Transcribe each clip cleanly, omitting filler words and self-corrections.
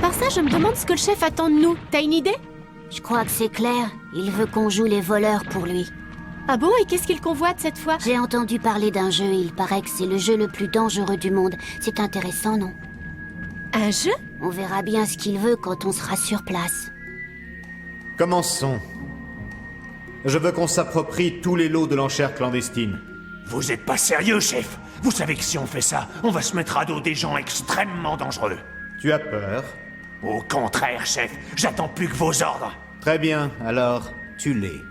part ça, je me demande ce que le chef attend de nous. T'as une idée? Je crois que c'est clair. Il veut qu'on joue les voleurs pour lui. Ah bon? Et qu'est-ce qu'il convoite cette fois? J'ai entendu parler d'un jeu et il paraît que c'est le jeu le plus dangereux du monde. C'est intéressant, non? Un jeu? On verra bien ce qu'il veut quand on sera sur place. Commençons. Je veux qu'on s'approprie tous les lots de l'enchère clandestine. Vous êtes pas sérieux, chef? Vous savez que si on fait ça, on va se mettre à dos des gens extrêmement dangereux. Tu as peur? Au contraire, chef, j'attends plus que vos ordres. Très bien, alors, tue-les.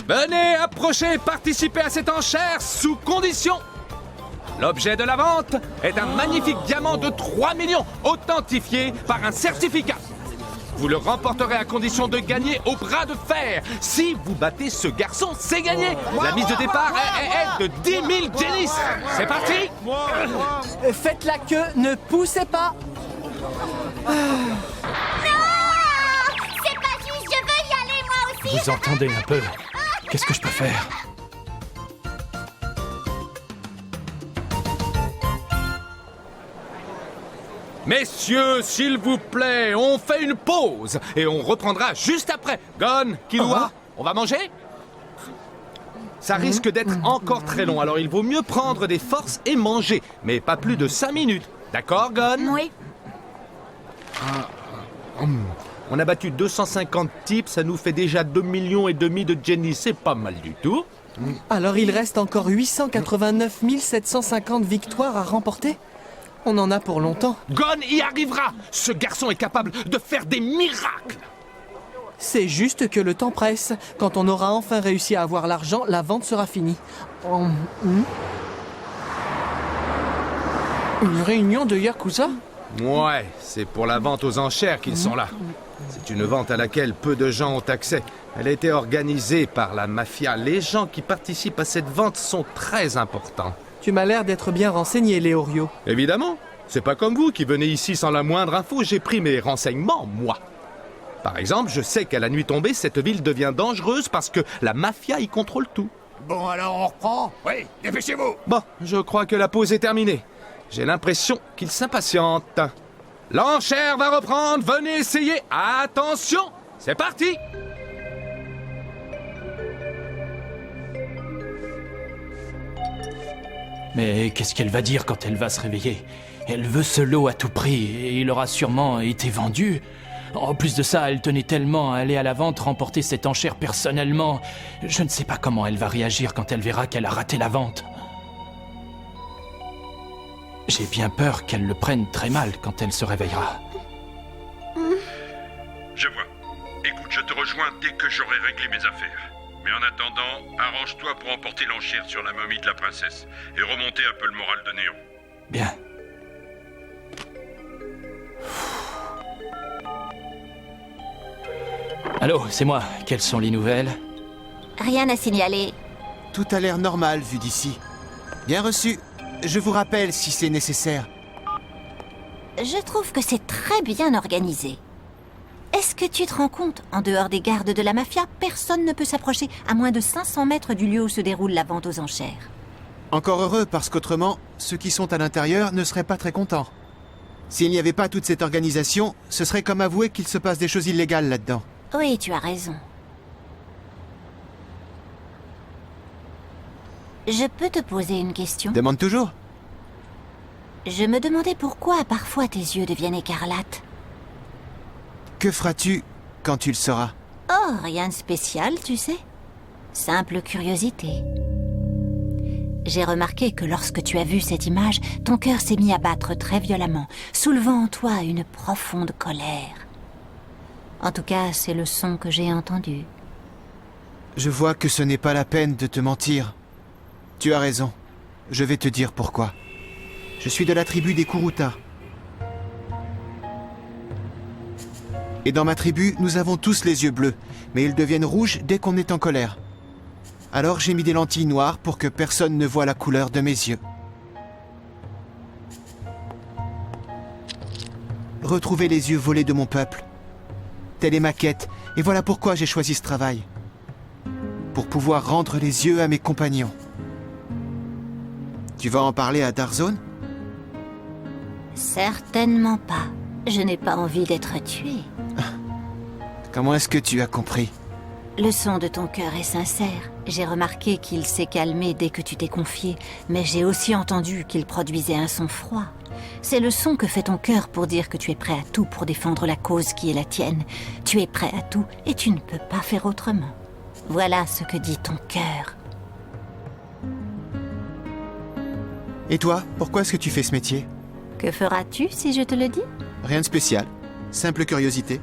Venez, approchez, participez à cette enchère sous condition. L'objet de la vente est un magnifique diamant de 3 millions, authentifié par un certificat. Vous le remporterez à condition de gagner au bras de fer. Si vous battez ce garçon, c'est gagné. La mise de départ est de 10 000 Jennies. C'est parti. Faites la queue, ne poussez pas. C'est pas juste, je veux y aller moi aussi. Vous entendez un peu? Qu'est-ce que je peux faire? Messieurs, s'il vous plaît, on fait une pause et on reprendra juste après. Gon, Killua, on va manger? Ça risque d'être encore très long, alors il vaut mieux prendre des forces et manger, mais pas plus de 5 minutes. D'accord, Gon? Oui. On a battu 250 types, ça nous fait déjà 2,5 millions de Jenny, c'est pas mal du tout. Alors il reste encore 889 750 victoires à remporter? On en a pour longtemps. Gon y arrivera. Ce garçon est capable de faire des miracles. C'est juste que le temps presse. Quand on aura enfin réussi à avoir l'argent, la vente sera finie. Une réunion de Yakuza? Ouais, c'est pour la vente aux enchères qu'ils sont là. C'est une vente à laquelle peu de gens ont accès. Elle a été organisée par la mafia. Les gens qui participent à cette vente sont très importants. Tu m'as l'air d'être bien renseigné, Léorio. Évidemment. C'est pas comme vous qui venez ici sans la moindre info. J'ai pris mes renseignements, moi. Par exemple, je sais qu'à la nuit tombée, cette ville devient dangereuse parce que la mafia y contrôle tout. Bon, alors on reprend? Oui, dépêchez-vous. Bon, je crois que la pause est terminée. J'ai l'impression qu'il s'impatiente. L'enchère va reprendre. Venez essayer. Attention, c'est parti. Mais qu'est-ce qu'elle va dire quand elle va se réveiller? Elle veut ce lot à tout prix, et il aura sûrement été vendu. En plus de ça, elle tenait tellement à aller à la vente remporter cette enchère personnellement. Je ne sais pas comment elle va réagir quand elle verra qu'elle a raté la vente. J'ai bien peur qu'elle le prenne très mal quand elle se réveillera. Je vois. Écoute, je te rejoins dès que j'aurai réglé mes affaires. Mais en attendant, arrange-toi pour emporter l'enchère sur la momie de la princesse et remonter un peu le moral de Néon. Bien. Allô, c'est moi. Quelles sont les nouvelles? Rien à signaler. Tout a l'air normal vu d'ici. Bien reçu. Je vous rappelle si c'est nécessaire. Je trouve que c'est très bien organisé. Est-ce que tu te rends compte? En dehors des gardes de la mafia, personne ne peut s'approcher à moins de 500 mètres du lieu où se déroule la vente aux enchères. Encore heureux parce qu'autrement, ceux qui sont à l'intérieur ne seraient pas très contents. S'il n'y avait pas toute cette organisation, ce serait comme avouer qu'il se passe des choses illégales là-dedans. Oui, tu as raison. Je peux te poser une question? Demande toujours. Je me demandais pourquoi parfois tes yeux deviennent écarlates. Que feras-tu quand tu le sauras? Oh, rien de spécial, tu sais. Simple curiosité. J'ai remarqué que lorsque tu as vu cette image, ton cœur s'est mis à battre très violemment, soulevant en toi une profonde colère. En tout cas, c'est le son que j'ai entendu. Je vois que ce n'est pas la peine de te mentir. Tu as raison. Je vais te dire pourquoi. Je suis de la tribu des Kuruta. Et dans ma tribu, nous avons tous les yeux bleus, mais ils deviennent rouges dès qu'on est en colère. Alors j'ai mis des lentilles noires pour que personne ne voie la couleur de mes yeux. Retrouver les yeux volés de mon peuple. Telle est ma quête, et voilà pourquoi j'ai choisi ce travail. Pour pouvoir rendre les yeux à mes compagnons. Tu vas en parler à Darzone? Certainement pas. Je n'ai pas envie d'être tuée. Comment est-ce que tu as compris? Le son de ton cœur est sincère. J'ai remarqué qu'il s'est calmé dès que tu t'es confié, mais j'ai aussi entendu qu'il produisait un son froid. C'est le son que fait ton cœur pour dire que tu es prêt à tout pour défendre la cause qui est la tienne. Tu es prêt à tout et tu ne peux pas faire autrement. Voilà ce que dit ton cœur. Et toi, pourquoi est-ce que tu fais ce métier? Que feras-tu si je te le dis? Rien de spécial. Simple curiosité.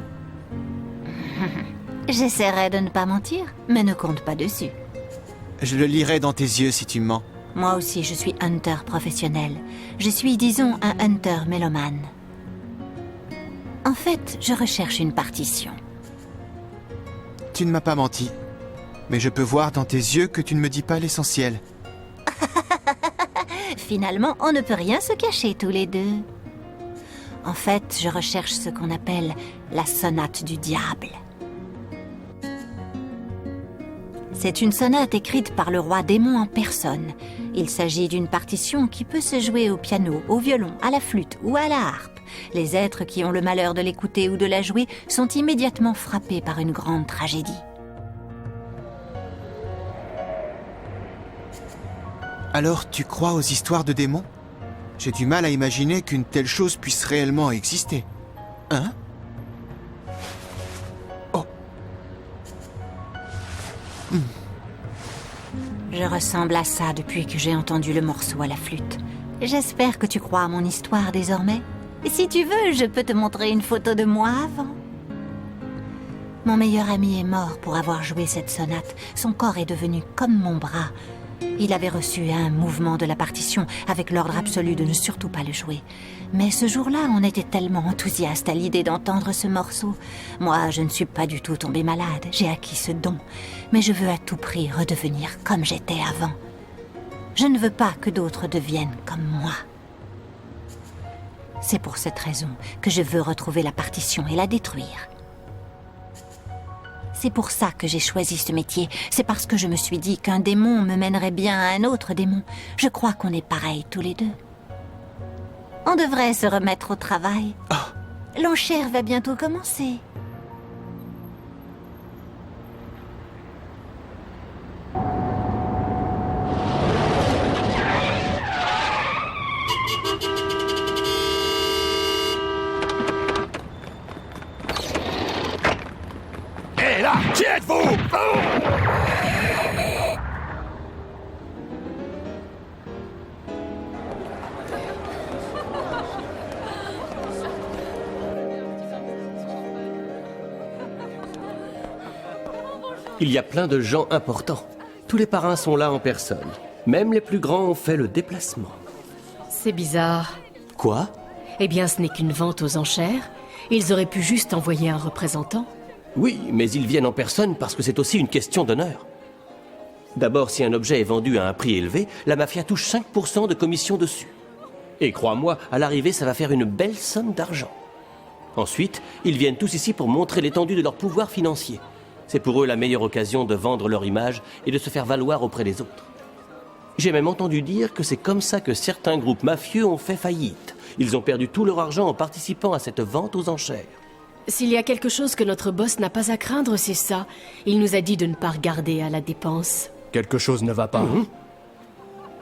J'essaierai de ne pas mentir, mais ne compte pas dessus. Je le lirai dans tes yeux si tu mens. Moi aussi, je suis hunter professionnel. Je suis, disons, un hunter mélomane. En fait, je recherche une partition. Tu ne m'as pas menti. Mais je peux voir dans tes yeux que tu ne me dis pas l'essentiel. Finalement, on ne peut rien se cacher tous les deux. En fait, je recherche ce qu'on appelle la sonate du diable. C'est une sonate écrite par le roi démon en personne. Il s'agit d'une partition qui peut se jouer au piano, au violon, à la flûte ou à la harpe. Les êtres qui ont le malheur de l'écouter ou de la jouer sont immédiatement frappés par une grande tragédie. Alors, tu crois aux histoires de démons? J'ai du mal à imaginer qu'une telle chose puisse réellement exister. Hein? Oh. Je ressemble à ça depuis que j'ai entendu le morceau à la flûte. J'espère que tu crois à mon histoire désormais. Et si tu veux, je peux te montrer une photo de moi avant. Mon meilleur ami est mort pour avoir joué cette sonate. Son corps est devenu comme mon bras. Il avait reçu un mouvement de la partition avec l'ordre absolu de ne surtout pas le jouer. Mais ce jour-là, on était tellement enthousiastes à l'idée d'entendre ce morceau. Moi, je ne suis pas du tout tombée malade. J'ai acquis ce don. Mais je veux à tout prix redevenir comme j'étais avant. Je ne veux pas que d'autres deviennent comme moi. C'est pour cette raison que je veux retrouver la partition et la détruire. C'est pour ça que j'ai choisi ce métier. C'est parce que je me suis dit qu'un démon me mènerait bien à un autre démon. Je crois qu'on est pareils tous les deux. On devrait se remettre au travail. L'enchère va bientôt commencer. Hé là, qui êtes-vous? Il y a plein de gens importants. Tous les parrains sont là en personne. Même les plus grands ont fait le déplacement. C'est bizarre. Quoi? Eh bien, ce n'est qu'une vente aux enchères. Ils auraient pu juste envoyer un représentant. Oui, mais ils viennent en personne parce que c'est aussi une question d'honneur. D'abord, si un objet est vendu à un prix élevé, la mafia touche 5% de commission dessus. Et crois-moi, à l'arrivée, ça va faire une belle somme d'argent. Ensuite, ils viennent tous ici pour montrer l'étendue de leur pouvoir financier. C'est pour eux la meilleure occasion de vendre leur image et de se faire valoir auprès des autres. J'ai même entendu dire que c'est comme ça que certains groupes mafieux ont fait faillite. Ils ont perdu tout leur argent en participant à cette vente aux enchères. S'il y a quelque chose que notre boss n'a pas à craindre, c'est ça. Il nous a dit de ne pas regarder à la dépense. Quelque chose ne va pas.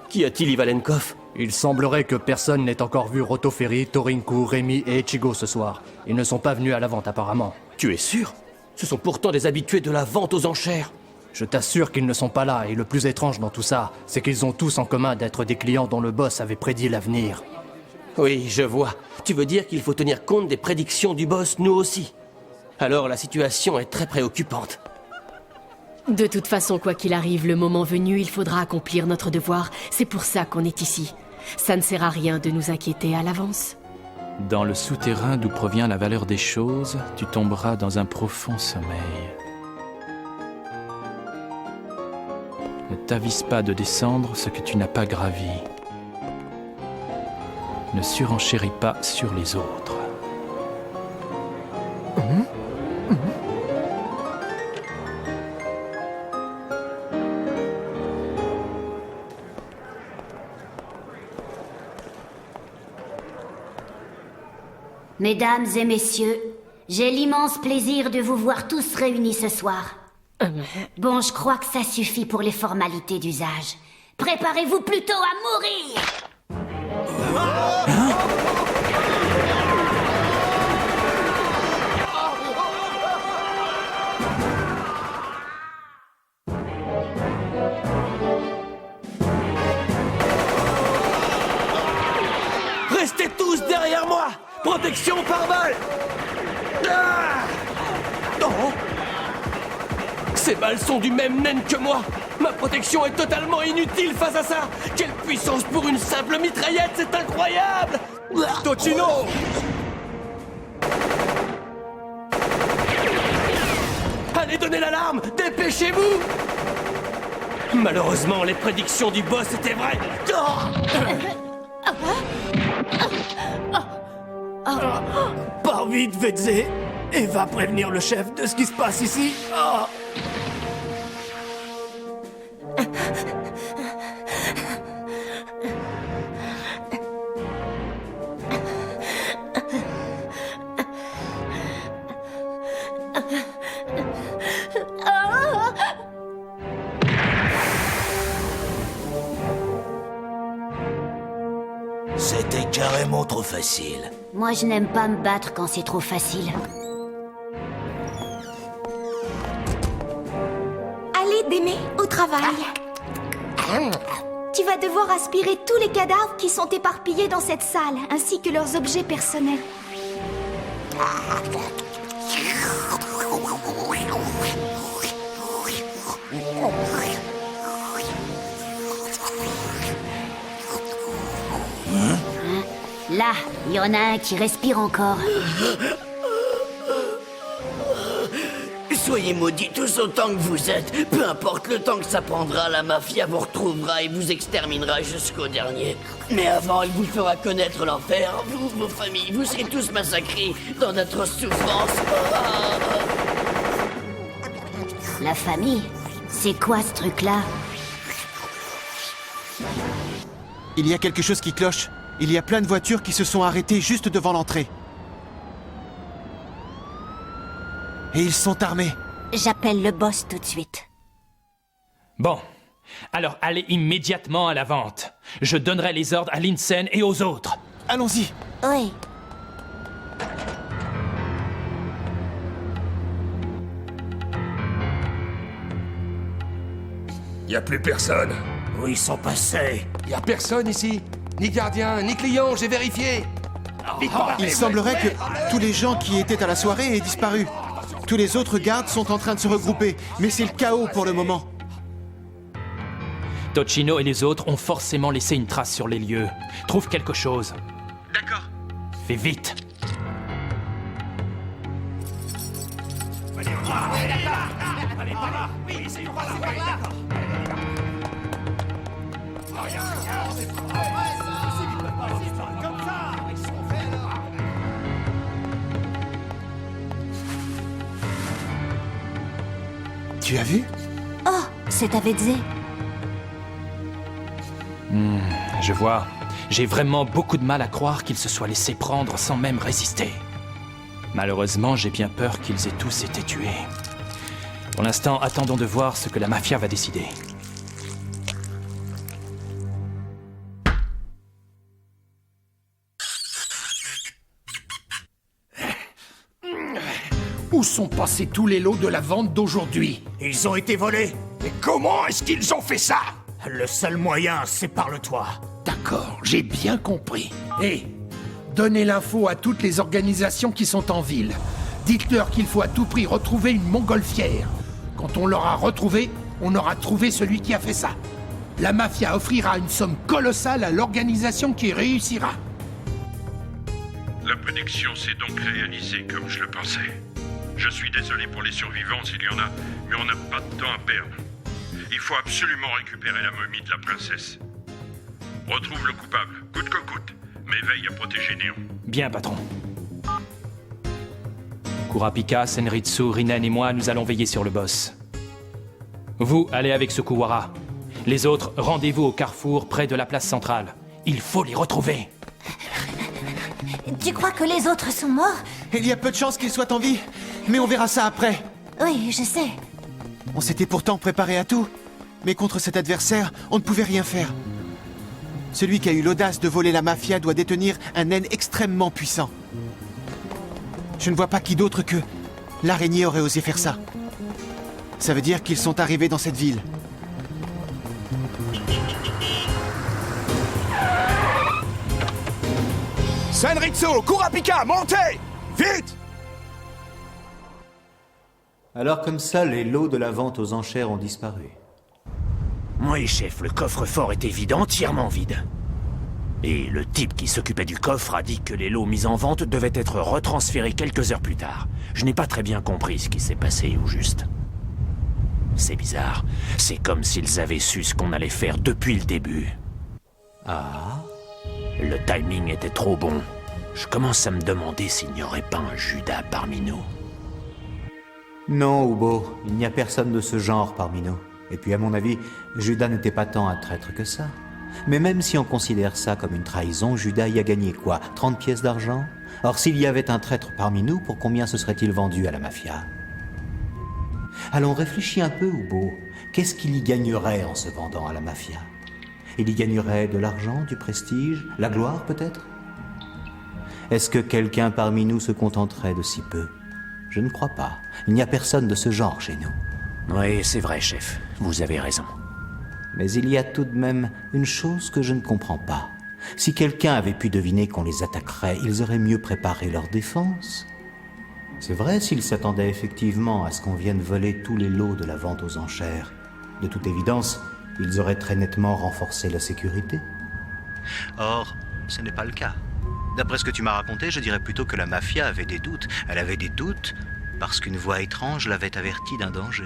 Qu'y a-t-il, Ivalenkov? Il semblerait que personne n'ait encore vu Rotoferi, Torinku, Rémi et Echigo ce soir. Ils ne sont pas venus à la vente apparemment. Tu es sûr? Ce sont pourtant des habitués de la vente aux enchères. Je t'assure qu'ils ne sont pas là, et le plus étrange dans tout ça, c'est qu'ils ont tous en commun d'être des clients dont le boss avait prédit l'avenir. Oui, je vois. Tu veux dire qu'il faut tenir compte des prédictions du boss, nous aussi. Alors la situation est très préoccupante. De toute façon, quoi qu'il arrive, le moment venu, il faudra accomplir notre devoir. C'est pour ça qu'on est ici. Ça ne sert à rien de nous inquiéter à l'avance. Dans le souterrain d'où provient la valeur des choses, tu tomberas dans un profond sommeil. Ne t'avise pas de descendre ce que tu n'as pas gravi. Ne surenchéris pas sur les autres. Mesdames et messieurs, j'ai l'immense plaisir de vous voir tous réunis ce soir. Bon, je crois que ça suffit pour les formalités d'usage. Préparez-vous plutôt à mourir! Restez tous derrière moi! Protection par balle! Ah! Oh! Ces balles sont du même naine que moi! Ma protection est totalement inutile face à ça! Quelle puissance pour une simple mitraillette, c'est incroyable! Tocino! Allez, donnez l'alarme! Dépêchez-vous! Malheureusement, les prédictions du boss étaient vraies! Pars vite, Vedze, et va prévenir le chef de ce qui se passe ici. C'était carrément trop facile. Moi, je n'aime pas me battre quand c'est trop facile. Allez, Démé, au travail. Tu vas devoir aspirer tous les cadavres qui sont éparpillés dans cette salle, ainsi que leurs objets personnels. Là, il y en a un qui respire encore. Soyez maudits tous autant que vous êtes. Peu importe le temps que ça prendra, la mafia vous retrouvera et vous exterminera jusqu'au dernier. Mais avant, il vous fera connaître l'enfer. Vous, vos familles, vous serez tous massacrés dans notre souffrance. La famille? C'est quoi ce truc-là? Il y a quelque chose qui cloche. Il y a plein de voitures qui se sont arrêtées juste devant l'entrée. Et ils sont armés. J'appelle le boss tout de suite. Bon, alors allez immédiatement à la vente. Je donnerai les ordres à Linsen et aux autres. Allons-y. Oui. Y a plus personne. Où ils sont passés? Y a personne ici. Ni gardien, ni client, j'ai vérifié. Il semblerait que tous les gens qui étaient à la soirée aient disparu. Tous les autres gardes sont en train de se regrouper, mais c'est le chaos pour le moment. Tocino et les autres ont forcément laissé une trace sur les lieux. Trouve quelque chose. D'accord. Fais vite. Tu as vu? Oh, c'est à Vedze. Je vois. J'ai vraiment beaucoup de mal à croire qu'ils se soient laissés prendre sans même résister. Malheureusement, j'ai bien peur qu'ils aient tous été tués. Pour l'instant, attendons de voir ce que la mafia va décider. Où sont passés tous les lots de la vente d'aujourd'hui? Ils ont été volés. Mais comment est-ce qu'ils ont fait ça? Le seul moyen, c'est par le toit. D'accord, j'ai bien compris. Et donnez l'info à toutes les organisations qui sont en ville. Dites-leur qu'il faut à tout prix retrouver une montgolfière. Quand on l'aura retrouvée, on aura trouvé celui qui a fait ça. La mafia offrira une somme colossale à l'organisation qui réussira. La prédiction s'est donc réalisée comme je le pensais. Je suis désolé pour les survivants s'il y en a, mais on n'a pas de temps à perdre. Il faut absolument récupérer la momie de la princesse. Retrouve le coupable, coûte que coûte, mais veille à protéger Néon. Bien, patron. Kurapika, Senritsu, Rinen et moi, nous allons veiller sur le boss. Vous, allez avec Sukuwara. Les autres, rendez-vous au carrefour près de la place centrale. Il faut les retrouver. Tu crois que les autres sont morts? Il y a peu de chances qu'ils soient en vie, mais on verra ça après. Oui, je sais. On s'était pourtant préparé à tout. Mais contre cet adversaire, on ne pouvait rien faire. Celui qui a eu l'audace de voler la mafia doit détenir un naine extrêmement puissant. Je ne vois pas qui d'autre que l'araignée aurait osé faire ça. Ça veut dire qu'ils sont arrivés dans cette ville. Senritsu, Kurapika, montez! Vite! Alors comme ça, les lots de la vente aux enchères ont disparu. Oui, chef, le coffre-fort était vide, entièrement vide. Et le type qui s'occupait du coffre a dit que les lots mis en vente devaient être retransférés quelques heures plus tard. Je n'ai pas très bien compris ce qui s'est passé au juste. C'est bizarre. C'est comme s'ils avaient su ce qu'on allait faire depuis le début. Ah? Le timing était trop bon. Je commence à me demander s'il n'y aurait pas un Judas parmi nous. Non, Ubo, il n'y a personne de ce genre parmi nous. Et puis à mon avis, Judas n'était pas tant un traître que ça. Mais même si on considère ça comme une trahison, Judas y a gagné quoi? 30 pièces d'argent? Or s'il y avait un traître parmi nous, pour combien se serait-il vendu à la mafia? Allons, réfléchis un peu, Ubo. Qu'est-ce qu'il y gagnerait en se vendant à la mafia? Il y gagnerait de l'argent, du prestige, la gloire peut-être? Est-ce que quelqu'un parmi nous se contenterait de si peu? Je ne crois pas. Il n'y a personne de ce genre chez nous. Oui, c'est vrai, chef. Vous avez raison. Mais il y a tout de même une chose que je ne comprends pas. Si quelqu'un avait pu deviner qu'on les attaquerait, ils auraient mieux préparé leur défense. C'est vrai s'ils s'attendaient effectivement à ce qu'on vienne voler tous les lots de la vente aux enchères. De toute évidence, ils auraient très nettement renforcé la sécurité. Or, ce n'est pas le cas. D'après ce que tu m'as raconté, je dirais plutôt que la mafia avait des doutes. Elle avait des doutes parce qu'une voix étrange l'avait avertie d'un danger.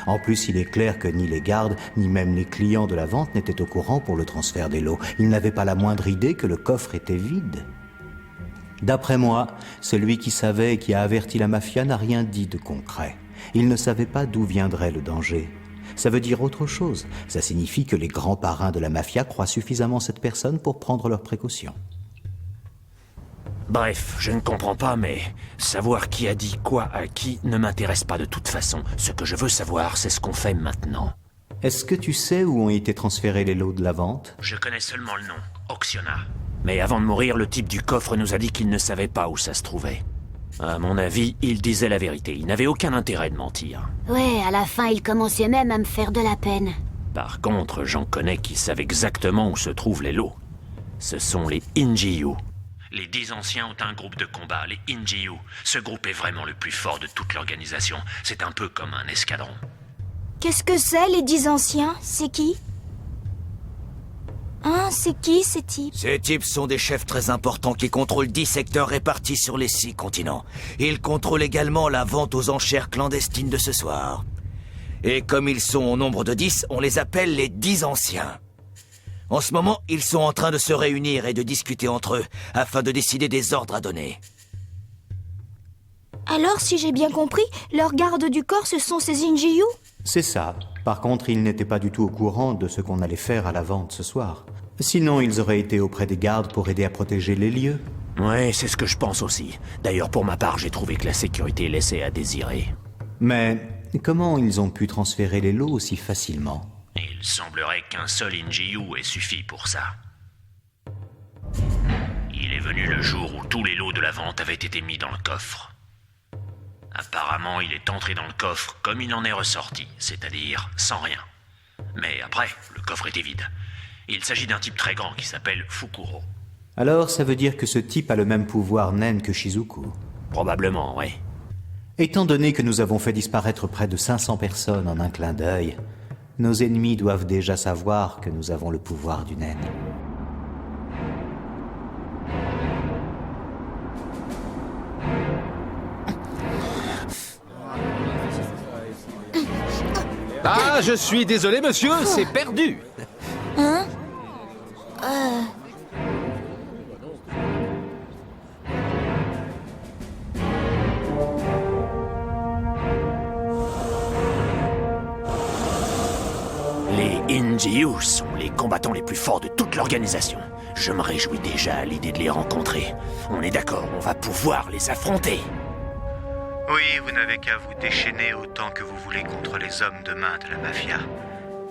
En plus, il est clair que ni les gardes, ni même les clients de la vente n'étaient au courant pour le transfert des lots. Ils n'avaient pas la moindre idée que le coffre était vide. D'après moi, celui qui savait et qui a averti la mafia n'a rien dit de concret. Il ne savait pas d'où viendrait le danger. Ça veut dire autre chose. Ça signifie que les grands parrains de la mafia croient suffisamment cette personne pour prendre leurs précautions. Bref, je ne comprends pas, mais savoir qui a dit quoi à qui ne m'intéresse pas de toute façon. Ce que je veux savoir, c'est ce qu'on fait maintenant. Est-ce que tu sais où ont été transférés les lots de la vente? Je connais seulement le nom, Oxiona. Mais avant de mourir, le type du coffre nous a dit qu'il ne savait pas où ça se trouvait. À mon avis, il disait la vérité. Il n'avait aucun intérêt de mentir. Ouais, à la fin, il commençait même à me faire de la peine. Par contre, j'en connais qui savent exactement où se trouvent les lots. Ce sont les Injiyu. Les 10 anciens ont un groupe de combat, les Injiyu. Ce groupe est vraiment le plus fort de toute l'organisation. C'est un peu comme un escadron. Qu'est-ce que c'est, les 10 anciens? C'est qui? Hein, c'est qui, ces types? Ces types sont des chefs très importants qui contrôlent 10 secteurs répartis sur les 6 continents. Ils contrôlent également la vente aux enchères clandestines de ce soir. Et comme ils sont au nombre de 10, on les appelle les 10 anciens. En ce moment, ils sont en train de se réunir et de discuter entre eux, afin de décider des ordres à donner. Alors, si j'ai bien compris, leurs gardes du corps, ce sont ces Injiyu? C'est ça. Par contre, ils n'étaient pas du tout au courant de ce qu'on allait faire à la vente ce soir. Sinon, ils auraient été auprès des gardes pour aider à protéger les lieux. Ouais, c'est ce que je pense aussi. D'ailleurs, pour ma part, j'ai trouvé que la sécurité laissait à désirer. Mais comment ils ont pu transférer les lots aussi facilement? Il semblerait qu'un seul Injiyu ait suffi pour ça. Il est venu le jour où tous les lots de la vente avaient été mis dans le coffre. Apparemment, il est entré dans le coffre comme il en est ressorti, c'est-à-dire sans rien. Mais après, le coffre était vide. Il s'agit d'un type très grand qui s'appelle Fukuro. Alors, ça veut dire que ce type a le même pouvoir naine que Shizuku? Probablement, oui. Étant donné que nous avons fait disparaître près de 500 personnes en un clin d'œil, nos ennemis doivent déjà savoir que nous avons le pouvoir du naine. Ah, je suis désolé, monsieur, c'est perdu. Hein? Les Zinji sont les combattants les plus forts de toute l'organisation. Je me réjouis déjà à l'idée de les rencontrer. On est d'accord, on va pouvoir les affronter. Oui, vous n'avez qu'à vous déchaîner autant que vous voulez contre les hommes de main de la mafia.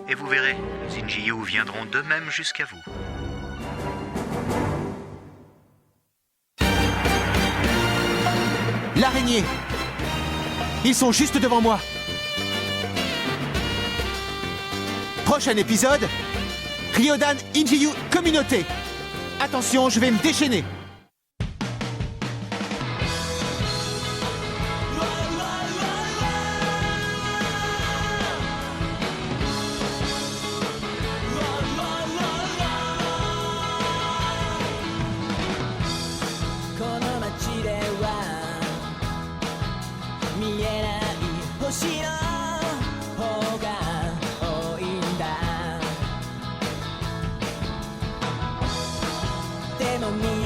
Et vous verrez, les Zinji viendront d'eux-mêmes jusqu'à vous. L'araignée! Ils sont juste devant moi. Prochain épisode, Ryodan Injiyu Communauté. Attention, je vais me déchaîner. No